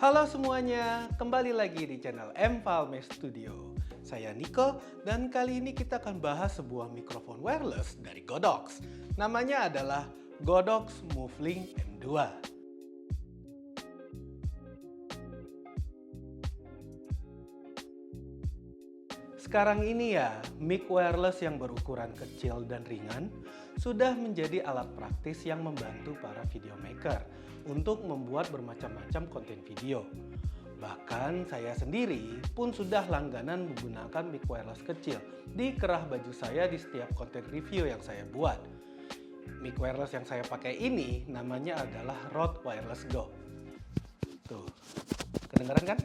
Halo semuanya, kembali lagi di channel M-Falme Studio. Saya Niko dan kali ini kita akan bahas sebuah mikrofon wireless dari Godox. Namanya adalah Godox MoveLink M2. Sekarang ini ya, mic wireless yang berukuran kecil dan ringan sudah menjadi alat praktis yang membantu para videomaker untuk membuat bermacam-macam konten video. Bahkan saya sendiri pun sudah langganan menggunakan mic wireless kecil di kerah baju saya di setiap konten review yang saya buat. Mic wireless yang saya pakai ini namanya adalah Rode Wireless Go. Tuh, kedengaran kan?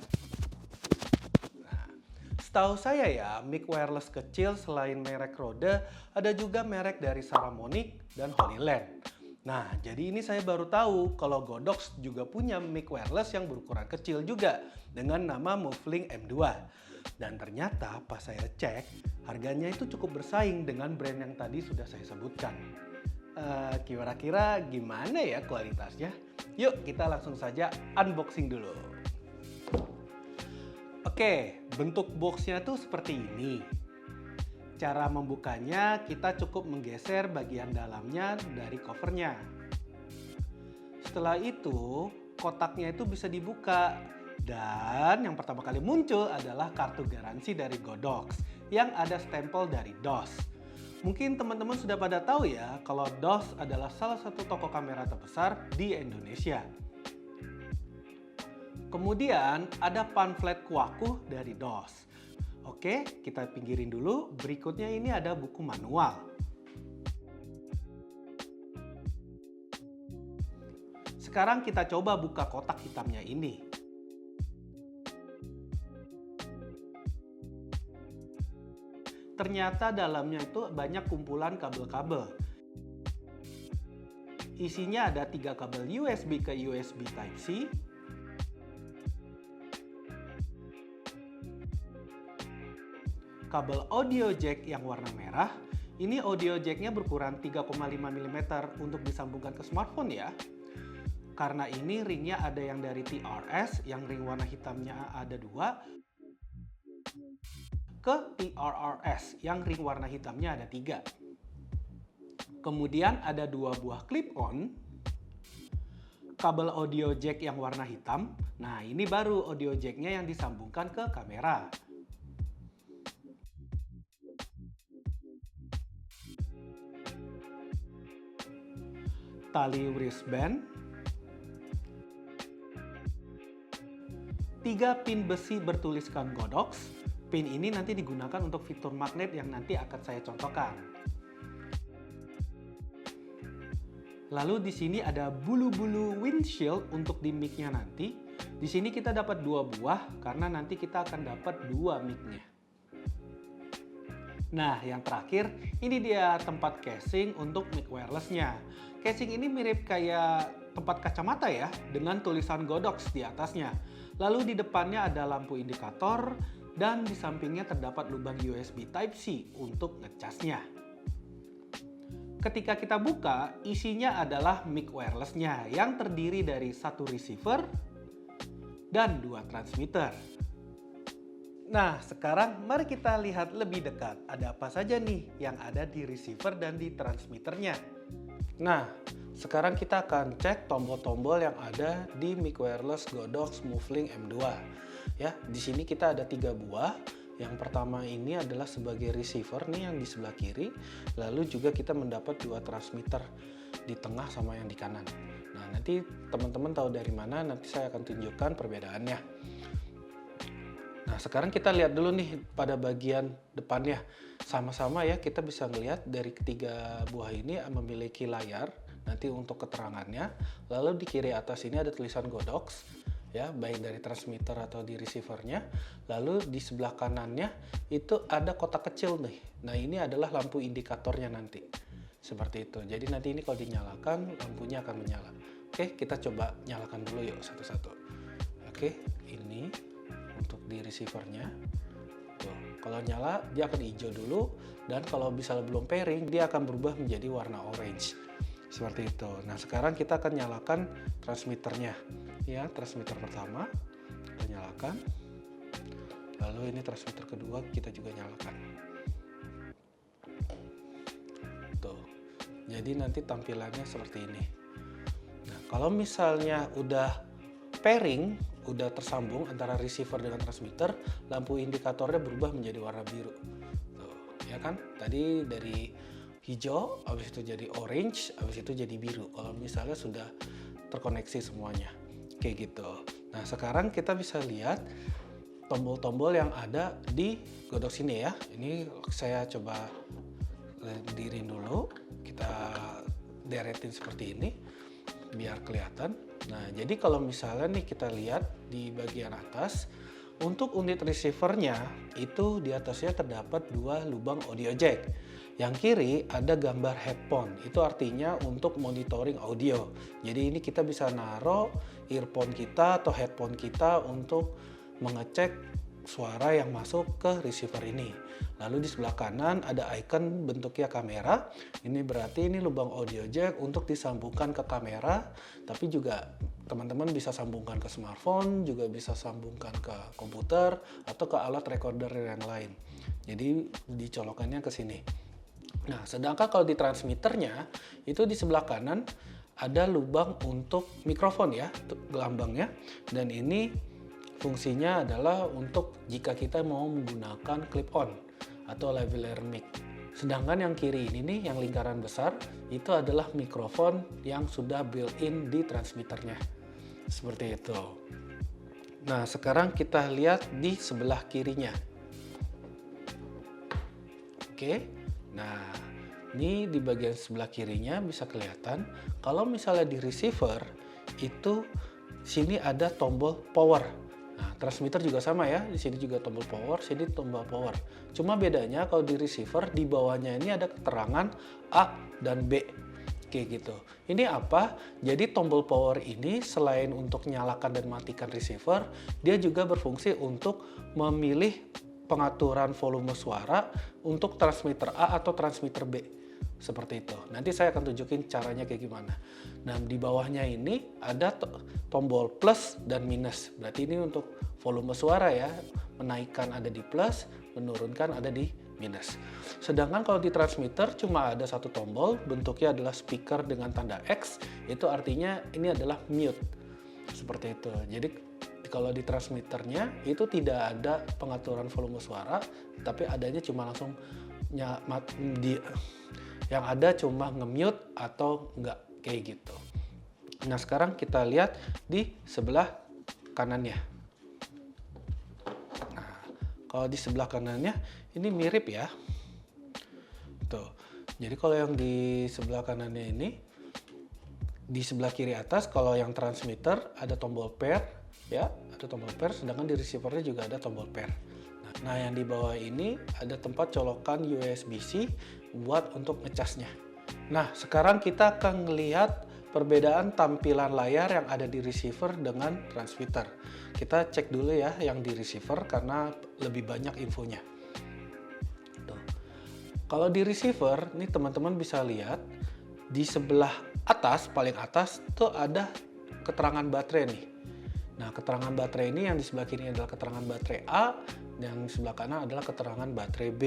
Setahu saya ya, mic wireless kecil selain merek Rode, ada juga merek dari Saramonic dan Holyland. Nah, jadi ini saya baru tahu kalau Godox juga punya mic wireless yang berukuran kecil juga dengan nama MoveLink M2. Dan ternyata pas saya cek, harganya itu cukup bersaing dengan brand yang tadi sudah saya sebutkan. Kira-kira gimana ya kualitasnya? Yuk kita langsung saja unboxing dulu. Oke, bentuk boxnya tuh seperti ini. Cara membukanya kita cukup menggeser bagian dalamnya dari covernya. Setelah itu, kotaknya itu bisa dibuka. Dan yang pertama kali muncul adalah kartu garansi dari Godox yang ada stempel dari DOS. Mungkin teman-teman sudah pada tahu ya kalau DOS adalah salah satu toko kamera terbesar di Indonesia. Kemudian ada pamflet kuakuh dari DOS. Oke, kita pinggirin dulu. Berikutnya ini ada buku manual. Sekarang kita coba buka kotak hitamnya ini. Ternyata dalamnya itu banyak kumpulan kabel-kabel. Isinya ada 3 kabel USB ke USB Type-C, kabel audio jack yang warna merah. Ini audio jacknya berukuran 3,5 mm untuk disambungkan ke smartphone ya. Karena ini ringnya ada yang dari TRS, yang ring warna hitamnya ada 2, ke TRRS, yang ring warna hitamnya ada 3. Kemudian ada 2 buah clip-on, kabel audio jack yang warna hitam. Nah, ini baru audio jacknya yang disambungkan ke kamera. Tali wristband, 3 pin besi bertuliskan Godox. Pin ini nanti digunakan untuk fitur magnet yang nanti akan saya contohkan. Lalu di sini ada bulu-bulu windshield untuk di mic-nya nanti. Di sini kita dapat 2 buah karena nanti kita akan dapat 2 mic-nya. Nah, yang terakhir, ini dia tempat casing untuk mic wireless-nya. Casing ini mirip kayak tempat kacamata ya, dengan tulisan Godox di atasnya. Lalu di depannya ada lampu indikator, dan di sampingnya terdapat lubang USB Type-C untuk ngecasnya. Ketika kita buka, isinya adalah mic wireless-nya yang terdiri dari 1 receiver dan 2 transmitter. Nah, sekarang mari kita lihat lebih dekat. Ada apa saja nih yang ada di receiver dan di transmitternya. Nah, sekarang kita akan cek tombol-tombol yang ada di mic wireless Godox MoveLink M2. Ya, di sini kita ada 3 buah. Yang pertama ini adalah sebagai receiver nih yang di sebelah kiri. Lalu juga kita mendapat 2 transmitter di tengah sama yang di kanan. Nah, nanti teman-teman tahu dari mana, nanti saya akan tunjukkan perbedaannya. Nah, sekarang kita lihat dulu nih pada bagian depannya. Sama-sama ya, kita bisa melihat dari ketiga buah ini memiliki layar nanti untuk keterangannya. Lalu di kiri atas ini ada tulisan Godox, ya, baik dari transmitter atau di receivernya. Lalu di sebelah kanannya itu ada kotak kecil nih. Nah, ini adalah lampu indikatornya nanti. Seperti itu. Jadi nanti ini kalau dinyalakan, lampunya akan menyala. Oke, kita coba nyalakan dulu yuk satu-satu. Oke, ini untuk di receivernya. Tuh, kalau nyala dia akan hijau dulu, dan kalau misalnya belum pairing dia akan berubah menjadi warna orange seperti itu. Nah, sekarang kita akan nyalakan transmitternya ya transmitter pertama kita nyalakan, lalu ini transmitter kedua kita juga nyalakan. Tuh, jadi nanti tampilannya seperti ini. Nah, kalau misalnya udah pairing, udah tersambung antara receiver dengan transmitter, lampu indikatornya berubah menjadi warna biru. Tuh, ya kan? Tadi dari hijau, habis itu jadi orange, habis itu jadi biru. Kalau misalnya sudah terkoneksi semuanya, kayak gitu. Nah, sekarang kita bisa lihat tombol-tombol yang ada di godok sini ya. Ini saya coba dirin dulu, kita deretin seperti ini biar kelihatan. Nah, jadi kalau misalnya nih kita lihat di bagian atas, untuk unit receivernya itu di atasnya terdapat 2 lubang audio jack. Yang kiri ada gambar headphone, itu artinya untuk monitoring audio. Jadi ini kita bisa naruh earphone kita atau headphone kita untuk mengecek suara yang masuk ke receiver ini. Lalu di sebelah kanan ada icon bentuknya kamera. Ini berarti ini lubang audio jack untuk disambungkan ke kamera, tapi juga teman-teman bisa sambungkan ke smartphone, juga bisa sambungkan ke komputer atau ke alat recorder yang lain. Jadi dicolokannya ke sini. Nah, sedangkan kalau di transmitternya itu di sebelah kanan ada lubang untuk mikrofon ya, gelambangnya, dan ini fungsinya adalah untuk jika kita mau menggunakan clip on atau lavalier mic. Sedangkan yang kiri ini nih, yang lingkaran besar, itu adalah mikrofon yang sudah built-in di transmitternya. Seperti itu. Nah, sekarang kita lihat di sebelah kirinya. Oke. Nah, ini di bagian sebelah kirinya bisa kelihatan kalau misalnya di receiver itu sini ada tombol power. Nah, transmitter juga sama ya, di sini juga tombol power, sini tombol power. Cuma bedanya kalau di receiver di bawahnya ini ada keterangan A dan B. Kayak gitu. Ini apa? Jadi tombol power ini selain untuk nyalakan dan matikan receiver, dia juga berfungsi untuk memilih pengaturan volume suara untuk transmitter A atau transmitter B. Seperti itu. Nanti saya akan tunjukin caranya kayak gimana. Nah, di bawahnya ini ada tombol plus dan minus. Berarti ini untuk volume suara ya. Menaikkan ada di plus, menurunkan ada di minus. Sedangkan kalau di transmitter cuma ada satu tombol, bentuknya adalah speaker dengan tanda X. Itu artinya ini adalah mute. Seperti itu. Jadi kalau di transmitternya itu tidak ada pengaturan volume suara, tapi adanya cuma langsung yang ada cuma nge-mute atau enggak, kayak gitu. Nah, sekarang kita lihat di sebelah kanannya. Nah, kalau di sebelah kanannya ini mirip ya. Tuh. Jadi kalau yang di sebelah kanannya ini, di sebelah kiri atas kalau yang transmitter ada tombol pair ya, ada tombol pair, sedangkan di receivernya juga ada tombol pair. Nah, yang di bawah ini ada tempat colokan USB-C buat untuk ngecasnya. Nah, sekarang kita akan melihat perbedaan tampilan layar yang ada di receiver dengan transmitter. Kita cek dulu ya yang di receiver karena lebih banyak infonya. Tuh. Kalau di receiver, nih teman-teman bisa lihat di sebelah atas, paling atas tuh ada keterangan baterai nih. Nah, keterangan baterai ini yang di sebelah kiri adalah keterangan baterai A, dan di sebelah kanan adalah keterangan baterai B.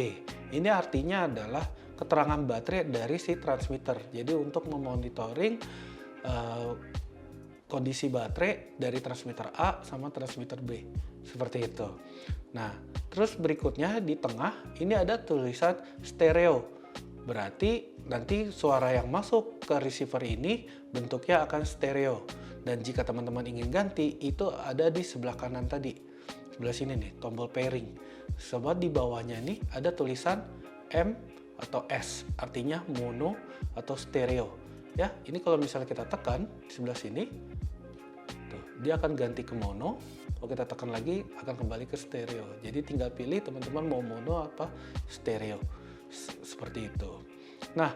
Ini artinya adalah keterangan baterai dari si transmitter. Jadi untuk memonitoring kondisi baterai dari transmitter A sama transmitter B. Seperti itu. Nah, terus berikutnya di tengah ini ada tulisan stereo. Berarti nanti suara yang masuk ke receiver ini bentuknya akan stereo. Dan jika teman-teman ingin ganti, itu ada di sebelah kanan tadi. Sebelah sini nih, tombol pairing. Sebab di bawahnya ini ada tulisan M atau S, artinya mono atau stereo. Ya, ini kalau misalnya kita tekan di sebelah sini, tuh, dia akan ganti ke mono. Kalau kita tekan lagi, akan kembali ke stereo. Jadi tinggal pilih teman-teman mau mono apa stereo. Seperti itu. Nah,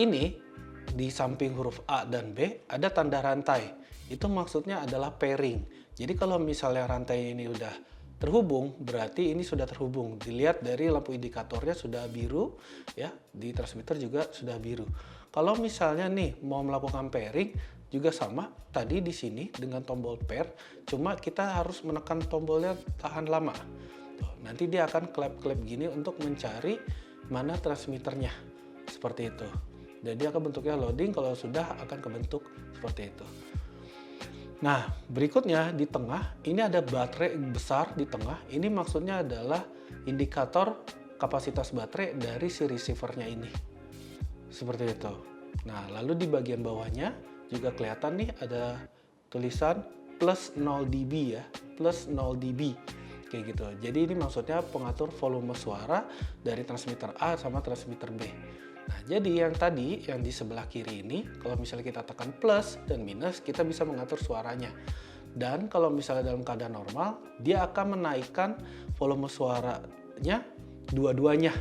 ini di samping huruf A dan B ada tanda rantai. Itu maksudnya adalah pairing. Jadi kalau misalnya rantai ini udah terhubung, berarti ini sudah terhubung. Dilihat dari lampu indikatornya sudah biru, ya. Di transmitter juga sudah biru. Kalau misalnya nih mau melakukan pairing, juga sama tadi di sini dengan tombol pair, cuma kita harus menekan tombolnya tahan lama. Tuh, nanti dia akan klep-klep gini untuk mencari mana transmitternya, seperti itu. Jadi akan bentuknya loading, kalau sudah akan kebentuk seperti itu. Nah, berikutnya di tengah, ini ada baterai besar di tengah. Ini maksudnya adalah indikator kapasitas baterai dari si receivernya ini. Seperti itu. Nah, lalu di bagian bawahnya juga kelihatan nih ada tulisan plus 0 dB ya, plus 0 dB. Kayak gitu. Jadi ini maksudnya pengatur volume suara dari transmitter A sama transmitter B. Nah, jadi yang tadi, yang di sebelah kiri ini, kalau misalnya kita tekan plus dan minus, kita bisa mengatur suaranya. Dan kalau misalnya dalam keadaan normal, dia akan menaikkan volume suaranya dua-duanya.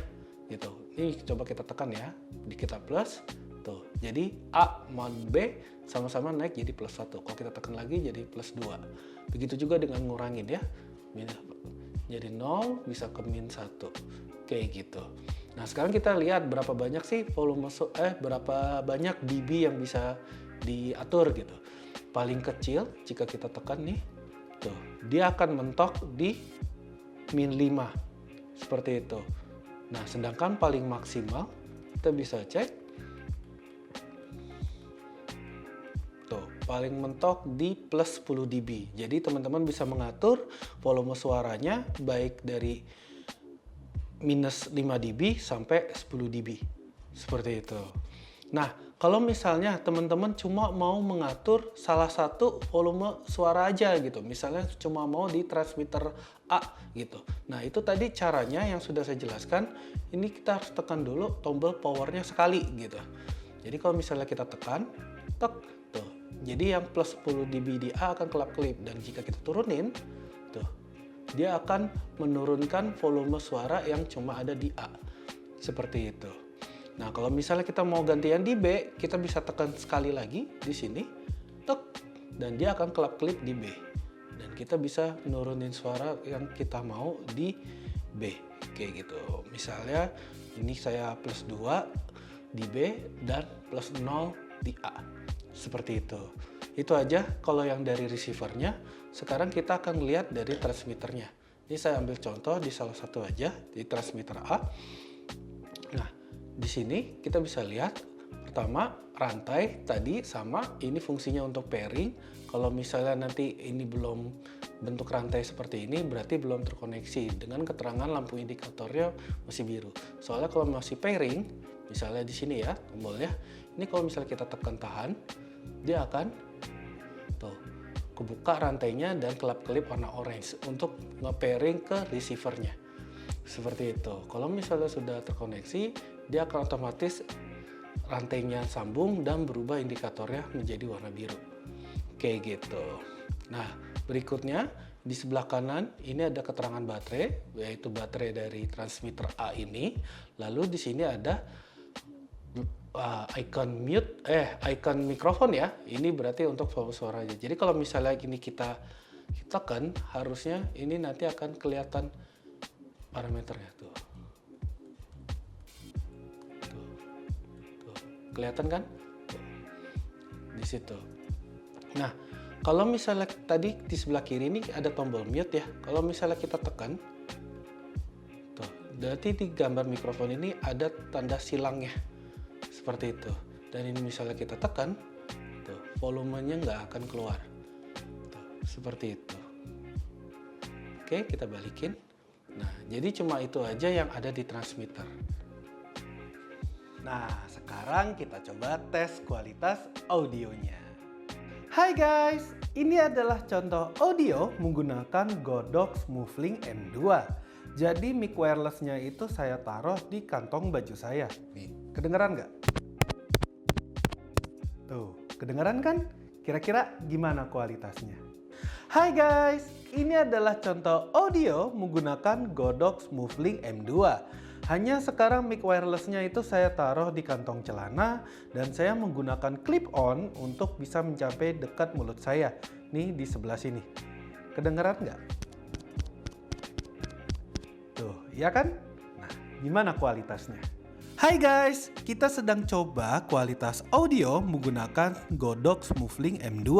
Gitu. Ini coba kita tekan ya, di kita plus, tuh. Jadi A mod B sama-sama naik jadi plus 1. Kalau kita tekan lagi jadi plus 2. Begitu juga dengan ngurangin ya. Jadi 0 bisa ke min 1. Kayak gitu. Nah, sekarang kita lihat berapa banyak sih berapa banyak dB yang bisa diatur gitu. Paling kecil jika kita tekan nih, tuh, dia akan mentok di min 5. Seperti itu. Nah, sedangkan paling maksimal kita bisa cek. Tuh, paling mentok di plus 10 dB. Jadi teman-teman bisa mengatur volume suaranya baik dari minus 5 dB sampai 10 dB. Seperti itu. Nah, kalau misalnya teman-teman cuma mau mengatur salah satu volume suara aja gitu. Misalnya cuma mau di transmitter A gitu. Nah, itu tadi caranya yang sudah saya jelaskan. Ini kita harus tekan dulu tombol powernya sekali gitu. Jadi kalau misalnya kita tekan, tek, tuh. Jadi yang plus 10 dB di A akan kelap-kelip. Dan jika kita turunin, tuh, dia akan menurunkan volume suara yang cuma ada di A. Seperti itu. Nah, kalau misalnya kita mau gantian di B, kita bisa tekan sekali lagi di sini, tek, dan dia akan kelap-kelip di B. Dan kita bisa nurunin suara yang kita mau di B. Kayak gitu. Misalnya ini saya plus 2 di B dan plus 0 di A. Seperti itu. Itu aja kalau yang dari receivernya. Sekarang kita akan lihat dari transmitternya. Ini saya ambil contoh di salah satu aja, di transmitter A. Nah, di sini kita bisa lihat pertama rantai tadi sama, ini fungsinya untuk pairing. Kalau misalnya nanti ini belum bentuk rantai seperti ini, berarti belum terkoneksi dengan keterangan lampu indikatornya masih biru. Soalnya kalau masih pairing, misalnya di sini ya tombolnya, ini kalau misalnya kita tekan tahan, dia akan tuh kebuka rantainya dan kelap-kelip warna orange untuk nge-pairing ke receivernya. Seperti itu. Kalau misalnya sudah terkoneksi, dia akan otomatis rantainya sambung dan berubah indikatornya menjadi warna biru. Kayak gitu. Nah, berikutnya di sebelah kanan ini ada keterangan baterai, yaitu baterai dari transmitter A ini. Lalu di sini ada icon mikrofon ya. Ini berarti untuk volume suaranya. Jadi kalau misalnya ini kita tekan, harusnya ini nanti akan kelihatan parameternya tuh. Tuh. Kelihatan kan? Tuh. Di situ. Nah, kalau misalnya tadi di sebelah kiri ini ada tombol mute ya. Kalau misalnya kita tekan, tuh, berarti di gambar mikrofon ini ada tanda silangnya. Seperti itu. Dan ini misalnya kita tekan, tuh, volumenya nggak akan keluar. Tuh, seperti itu. Oke, kita balikin. Nah, jadi cuma itu aja yang ada di transmitter. Nah, sekarang kita coba tes kualitas audionya. Hai guys, ini adalah contoh audio menggunakan Godox Muffling M2. Jadi mic wirelessnya itu saya taruh di kantong baju saya. Nih, kedengeran nggak? Tuh, kedengeran kan? Kira-kira gimana kualitasnya? Hai guys, ini adalah contoh audio menggunakan Godox Muffling M2. Hanya sekarang mic wirelessnya itu saya taruh di kantong celana dan saya menggunakan clip-on untuk bisa mencapai dekat mulut saya. Nih di sebelah sini. Kedengeran nggak? Tuh, ya kan? Nah, gimana kualitasnya? Hai guys, kita sedang coba kualitas audio menggunakan Godox Muffling M2.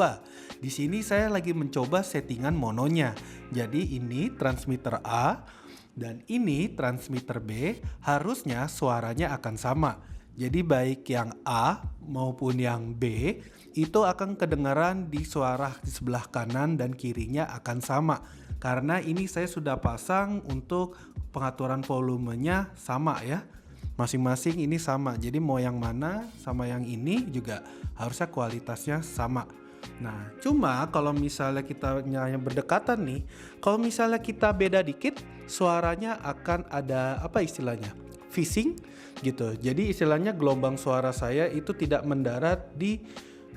Di sini saya lagi mencoba settingan mononya. Jadi ini transmitter A dan ini transmitter B, harusnya suaranya akan sama. Jadi baik yang A maupun yang B itu akan kedengaran di suara di sebelah kanan dan kirinya akan sama. Karena ini saya sudah pasang untuk pengaturan volumenya sama ya. Masing-masing ini sama, jadi mau yang mana sama yang ini juga harusnya kualitasnya sama. Nah, cuma kalau misalnya kita hanya berdekatan nih, kalau misalnya kita beda dikit, suaranya akan ada apa istilahnya? Phasing gitu. Jadi istilahnya gelombang suara saya itu tidak mendarat di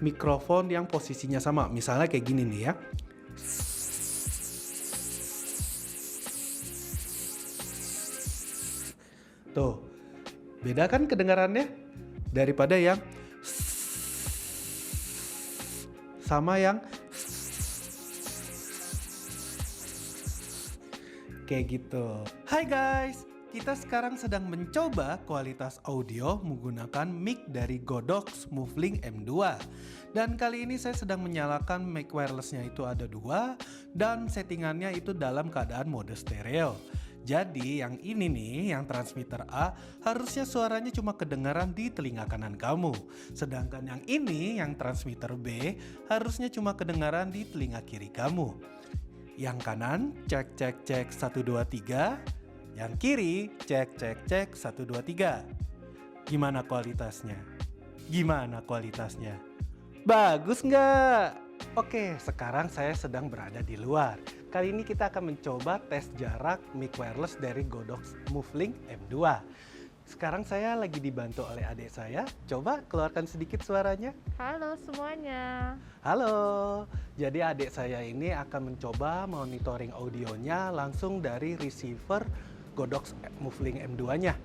mikrofon yang posisinya sama. Misalnya kayak gini nih ya. Tuh. Beda kan kedengarannya daripada yang sama yang kayak gitu. Hai guys, kita sekarang sedang mencoba kualitas audio menggunakan mic dari Godox Muffling M2. Dan kali ini saya sedang menyalakan mic wirelessnya itu ada 2 dan settingannya itu dalam keadaan mode stereo. Jadi yang ini nih, yang transmitter A, harusnya suaranya cuma kedengaran di telinga kanan kamu. Sedangkan yang ini, yang transmitter B, harusnya cuma kedengaran di telinga kiri kamu. Yang kanan, cek cek cek 1 2 3. Yang kiri, cek cek cek 1 2 3. Gimana kualitasnya? Gimana kualitasnya? Bagus nggak? Oke, sekarang saya sedang berada di luar. Kali ini kita akan mencoba tes jarak mic wireless dari Godox Muffling M2. Sekarang saya lagi dibantu oleh adik saya. Coba keluarkan sedikit suaranya. Halo semuanya. Halo. Jadi adik saya ini akan mencoba monitoring audionya langsung dari receiver Godox Muffling M2-nya.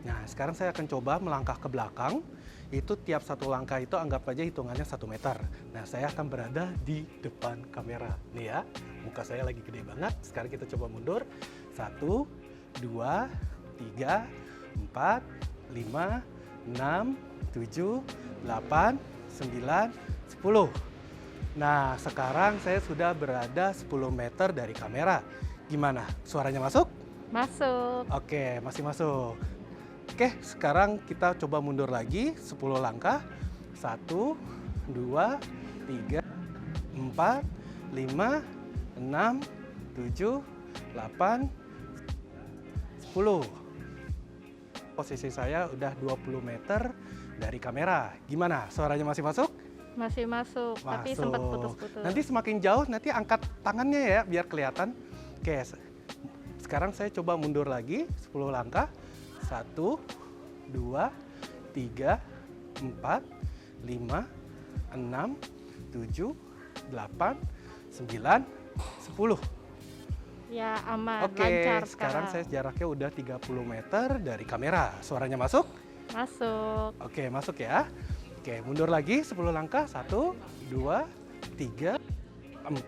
Nah, sekarang saya akan coba melangkah ke belakang. Itu tiap satu langkah itu anggap aja hitungannya 1 meter. Nah, saya akan berada di depan kamera. Nih ya, muka saya lagi gede banget. Sekarang kita coba mundur. 1, 2, 3, 4, 5, 6, 7, 8, 9, 10. Nah, sekarang saya sudah berada 10 meter dari kamera. Gimana? Suaranya masuk? Masuk. Oke, masih masuk. Oke, sekarang kita coba mundur lagi 10 langkah. 1, 2, 3, 4, 5, 6, 7, 8, 10. Posisi saya udah 20 meter dari kamera. Gimana? Suaranya masih masuk? Masih masuk, tapi Masuk. sempat putus-putus. Nanti semakin jauh, nanti angkat tangannya ya biar kelihatan. Oke, sekarang saya coba mundur lagi 10 langkah. 1, 2, 3, 4, 5, 6, 7, 8, 9, 10. Ya aman, Oke, lancar sekarang saya jaraknya udah 30 meter dari kamera. Suaranya masuk? Masuk. Oke, masuk ya. Oke, mundur lagi 10 langkah. 1, 2, 3, 4,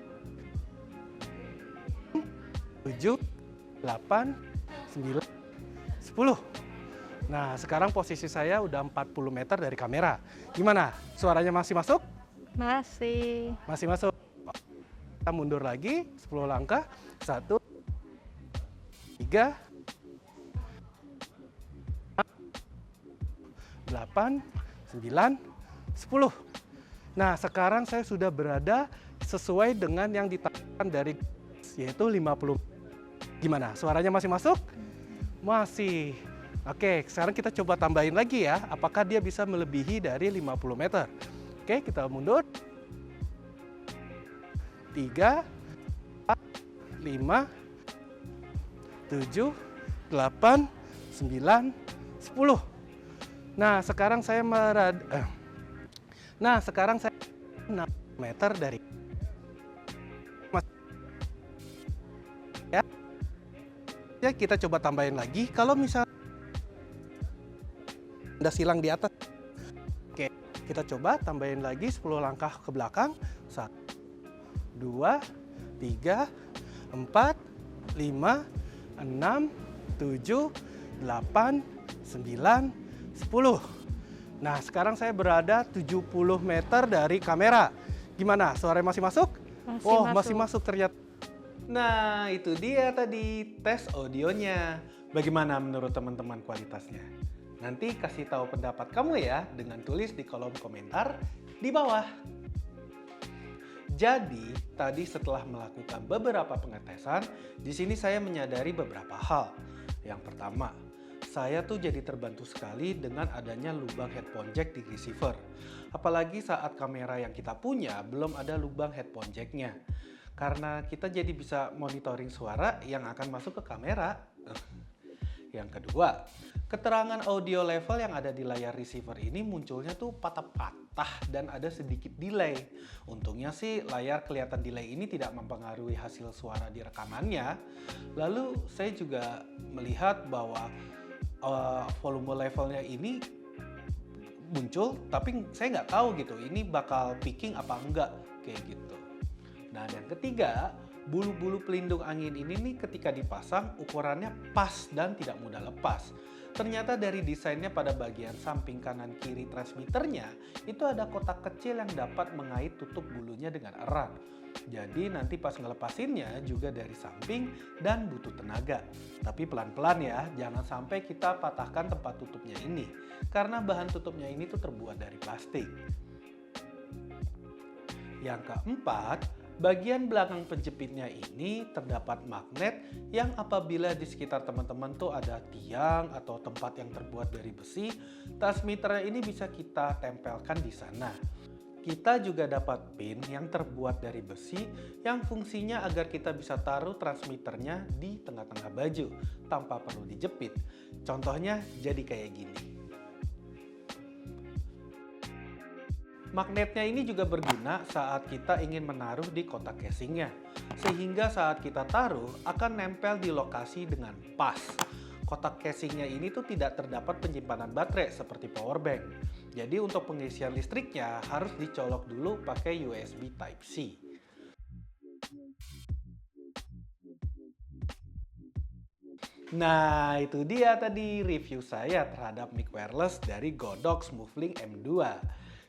7, 8, 9, 10. Nah, sekarang posisi saya udah 40 meter dari kamera. Gimana? Suaranya masih masuk? Masih. Masih masuk. Kita mundur lagi 10 langkah. 1, 3, 8, 9, 10. Nah, sekarang saya sudah berada sesuai dengan yang ditetapkan dari yaitu 50. Gimana? Suaranya masih masuk? Masih. Oke, sekarang kita coba tambahin lagi ya. Apakah dia bisa melebihi dari 50 meter? Oke, kita mundur. 3, 4, 5, 7, 8, 9, 10. Nah, sekarang saya sekarang saya 6 meter dari ya, kita coba tambahin lagi. Kalau misalnya Anda silang di atas. Oke, kita coba tambahin lagi 10 langkah ke belakang. 1, 2, 3, 4, 5, 6, 7, 8, 9, 10. Nah, sekarang saya berada 70 meter dari kamera. Gimana? Suaranya masih masuk? Masih masuk ternyata. Nah, itu dia tadi tes audionya. Bagaimana menurut teman-teman kualitasnya? Nanti kasih tahu pendapat kamu ya dengan tulis di kolom komentar di bawah. Jadi, tadi setelah melakukan beberapa pengetesan, di sini saya menyadari beberapa hal. Yang pertama, saya tuh jadi terbantu sekali dengan adanya lubang headphone jack di receiver. Apalagi saat kamera yang kita punya belum ada lubang headphone jacknya. Karena kita jadi bisa monitoring suara yang akan masuk ke kamera. Yang kedua, keterangan audio level yang ada di layar receiver ini munculnya tuh patah-patah dan ada sedikit delay. Untungnya sih layar kelihatan delay ini tidak mempengaruhi hasil suara di rekamannya. Lalu saya juga melihat bahwa volume levelnya ini muncul, tapi saya nggak tahu gitu ini bakal picking apa enggak kayak gitu. Nah, yang ketiga, bulu-bulu pelindung angin ini nih ketika dipasang ukurannya pas dan tidak mudah lepas. Ternyata dari desainnya pada bagian samping kanan kiri transmitternya itu ada kotak kecil yang dapat mengait tutup bulunya dengan erat. Jadi nanti pas ngelepasinnya juga dari samping dan butuh tenaga. Tapi pelan-pelan ya, jangan sampai kita patahkan tempat tutupnya ini. Karena bahan tutupnya ini tuh terbuat dari plastik. Yang keempat, bagian belakang penjepitnya ini terdapat magnet yang apabila di sekitar teman-teman tuh ada tiang atau tempat yang terbuat dari besi, transmitternya ini bisa kita tempelkan di sana. Kita juga dapat pin yang terbuat dari besi yang fungsinya agar kita bisa taruh transmitternya di tengah-tengah baju tanpa perlu dijepit. Contohnya jadi kayak gini. Magnetnya ini juga berguna saat kita ingin menaruh di kotak casingnya. Sehingga saat kita taruh akan nempel di lokasi dengan pas. Kotak casingnya ini tuh tidak terdapat penyimpanan baterai seperti power bank. Jadi untuk pengisian listriknya harus dicolok dulu pakai USB Type-C. Nah, itu dia tadi review saya terhadap mic wireless dari Godox SmoothLink M2.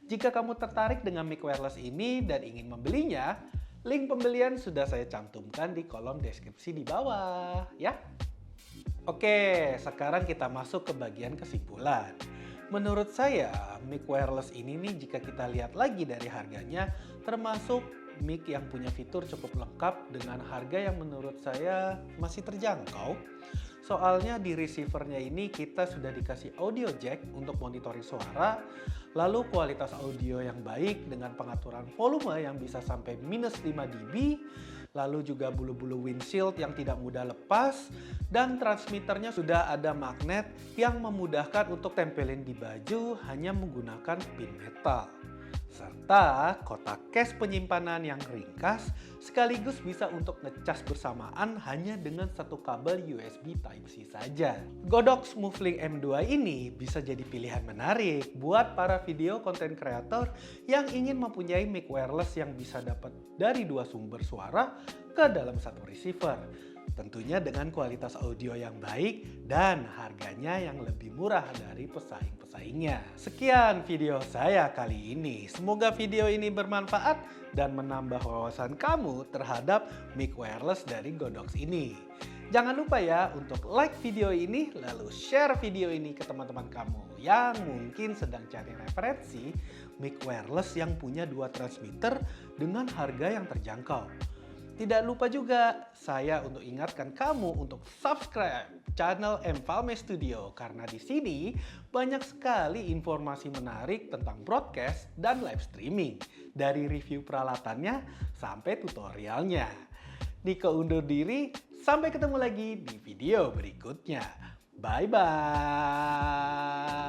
Jika kamu tertarik dengan mic wireless ini dan ingin membelinya, link pembelian sudah saya cantumkan di kolom deskripsi di bawah, ya. Oke, sekarang kita masuk ke bagian kesimpulan. Menurut saya, mic wireless ini nih jika kita lihat lagi dari harganya, termasuk mic yang punya fitur cukup lengkap dengan harga yang menurut saya masih terjangkau. Soalnya di receivernya ini kita sudah dikasih audio jack untuk monitoring suara, lalu kualitas audio yang baik dengan pengaturan volume yang bisa sampai minus 5 dB, lalu juga bulu-bulu windshield yang tidak mudah lepas, dan transmitternya sudah ada magnet yang memudahkan untuk tempelin di baju hanya menggunakan pin metal. Serta kotak case penyimpanan yang ringkas sekaligus bisa untuk ngecas bersamaan hanya dengan satu kabel USB Type-C saja. Godox SmoothLink M2 ini bisa jadi pilihan menarik buat para video content creator yang ingin mempunyai mic wireless yang bisa dapat dari dua sumber suara ke dalam satu receiver. Tentunya dengan kualitas audio yang baik dan harganya yang lebih murah dari pesaing-pesaingnya. Sekian video saya kali ini. Semoga video ini bermanfaat dan menambah wawasan kamu terhadap mic wireless dari Godox ini. Jangan lupa ya untuk like video ini lalu share video ini ke teman-teman kamu yang mungkin sedang cari referensi mic wireless yang punya dua transmitter dengan harga yang terjangkau. Tidak lupa juga saya untuk ingatkan kamu untuk subscribe channel Mfalme Studio karena di sini banyak sekali informasi menarik tentang broadcast dan live streaming dari review peralatannya sampai tutorialnya. Niko undur diri, sampai ketemu lagi di video berikutnya. Bye bye.